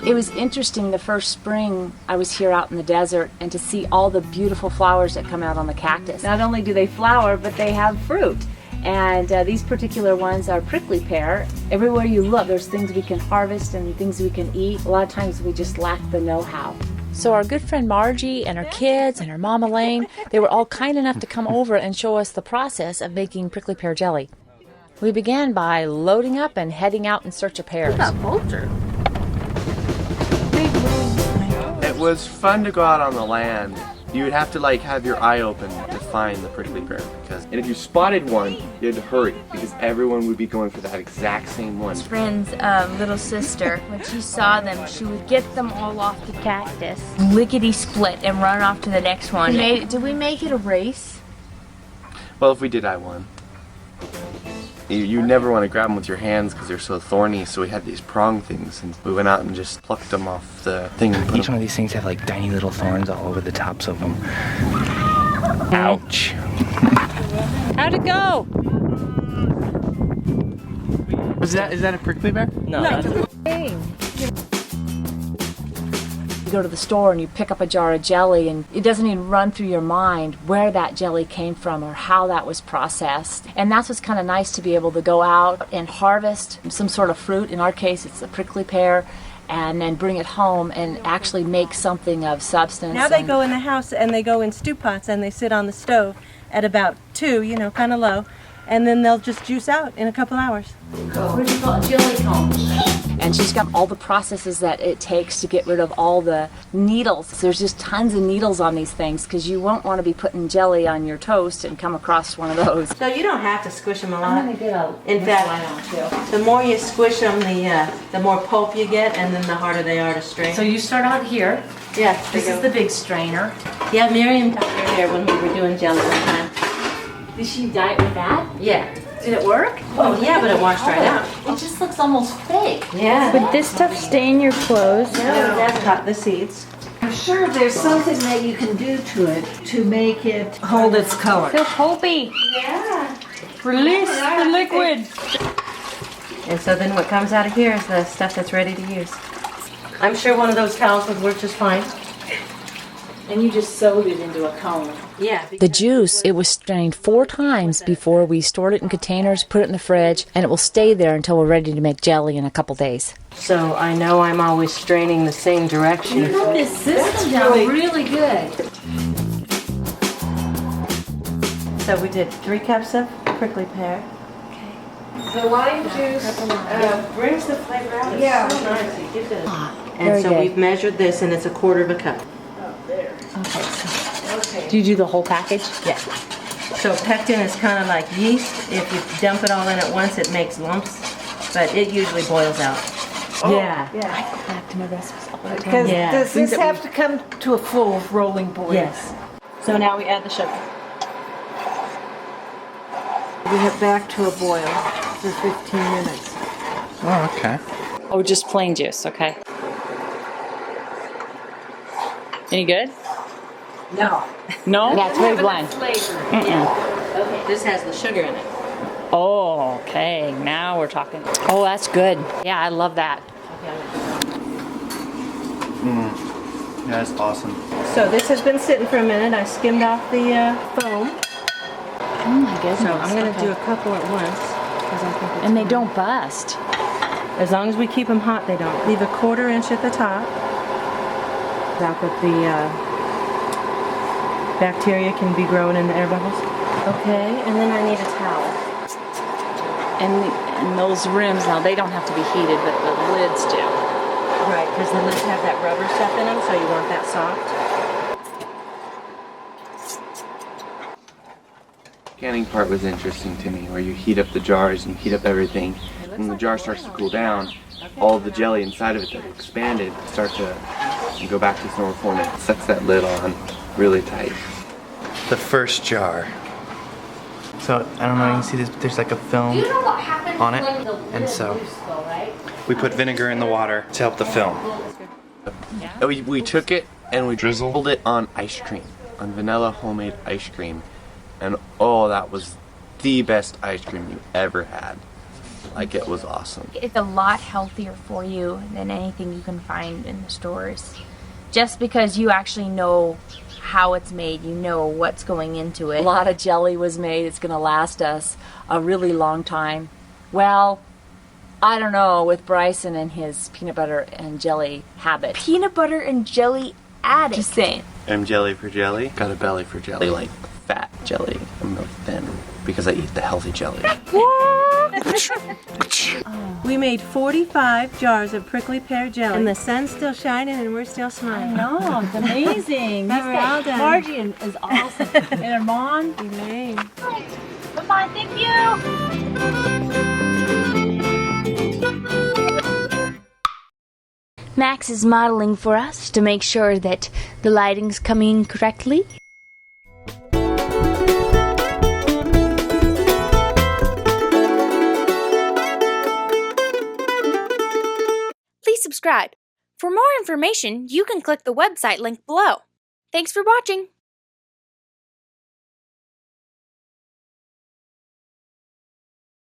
It was interesting the first spring I was here out in the desert and to see all the beautiful flowers that come out on the cactus. Not only do they flower, but they have fruit. And these particular ones are prickly pear. Everywhere you look, there's things we can harvest and things we can eat. A lot of times we just lack the know-how. So our good friend Margie and her kids and her mom Elaine, they were all kind enough to come over and show us the process of making prickly pear jelly. We began by loading up and heading out in search of pears. Look at that vulture. It was fun to go out on the land. You would have to have your eye open to find the prickly pear, and if you spotted one, you had to hurry because everyone would be going for that exact same one. My friend's little sister, when she saw them, she would get them all off the cactus, lickety split, and run off to the next one. Did we make it a race? Well, if we did, I won. You never want to grab them with your hands because they're so thorny, so we had these prong things, and we went out and just plucked them off the thing. Each one of these things have tiny little thorns all over the tops of them. Ouch. How'd it go? Is that a prickly pear? No. You go to the store and you pick up a jar of jelly and it doesn't even run through your mind where that jelly came from or how that was processed. And that's what's kind of nice, to be able to go out and harvest some sort of fruit. In our case, it's the prickly pear, and then bring it home and actually make something of substance. Now they go in the house and they go in stew pots and they sit on the stove at about 2, kind of low, and then they'll just juice out in a couple hours. Where'd you go? Jelly cone. And she's got all the processes that it takes to get rid of all the needles. So there's just tons of needles on these things because you won't want to be putting jelly on your toast and come across one of those. So you don't have to squish them a lot. I'm going to get a In fact, the more you squish them, the more pulp you get, and then the harder they are to strain. So you start out here. Yeah, This is the big strainer. Yeah, Miriam got her hair when we were doing jelly one time. Did she dye it with that? Yeah. Did it work? Oh yeah, but it washed right out. It just looks almost fake. Yeah. Would this stuff stain your clothes? No, that's cut the seeds. I'm sure there's something that you can do to it to make it hold its color. So pulpy. Yeah. Release the liquid. And so then what comes out of here is the stuff that's ready to use. I'm sure one of those towels would work just fine. And you just sewed it into a cone. Yeah. The juice, it was strained 4 times before we stored it in containers, put it in the fridge, and it will stay there until we're ready to make jelly in a couple days. So I know I'm always straining the same direction. You got this system down really good. So we did 3 cups of prickly pear. The lime juice. Brings the flavor out. Yeah. It's so nice. It gives it. Very And so good. we've measured this, and it's a 1/4 cup. Do you do the whole package? Yeah. So pectin is kind of like yeast. If you dump it all in at once, it makes lumps, but it usually boils out. Yeah. Back to my recipes all the time. Because Yeah. does this have to come to a full rolling boil? Yes. So now we add the sugar. Bring it back to a boil for 15 minutes. Oh, okay. Oh, just plain juice, okay. Any good? No. No? Yeah, it's very bland. This has the sugar in it. Oh, okay. Now we're talking. Oh, that's good. Yeah, I love that. Yeah, that's awesome. So this has been sitting for a minute. I skimmed off the foam. Oh my goodness. So I'm going to do a couple at once. 'Cause I think it's And they fine. don't bust. As long as we keep them hot, they don't. Leave a 1/4 inch at the top. That the bacteria can be growing in the air bubbles. Okay, and then I need a towel. And those rims, now they don't have to be heated, but the lids do. Right, because the lids have that rubber stuff in them, so you want that soft. Canning part was interesting to me, where you heat up the jars and heat up everything. When the jar starts to cool down, all the jelly inside of it that expanded start to go back to its normal form. It sets that lid on really tight. The first jar. So, I don't know, you can see this, there's like a film on it. And so, we put vinegar in the water to help the film. We took it and we drizzled it on ice cream, on vanilla homemade ice cream. And oh, that was the best ice cream you ever had. Like, it was awesome. It's a lot healthier for you than anything you can find in the stores. Just because you actually know how it's made, you know what's going into it. A lot of jelly was made. It's going to last us a really long time. Well, I don't know, with Bryson and his peanut butter and jelly habit. Peanut butter and jelly addict. Just saying. I'm jelly for jelly. Got a belly for jelly. Like fat jelly. I'm really thin because I eat the healthy jelly. We made 45 jars of prickly pear jelly. And the sun's still shining and we're still smiling. No, it's amazing. We're all done. Margie is awesome. And her mom. Elaine. Bye-bye, thank you. Max is modeling for us to make sure that the lighting's coming correctly. Please subscribe. For more information, you can click the website link below. Thanks for watching.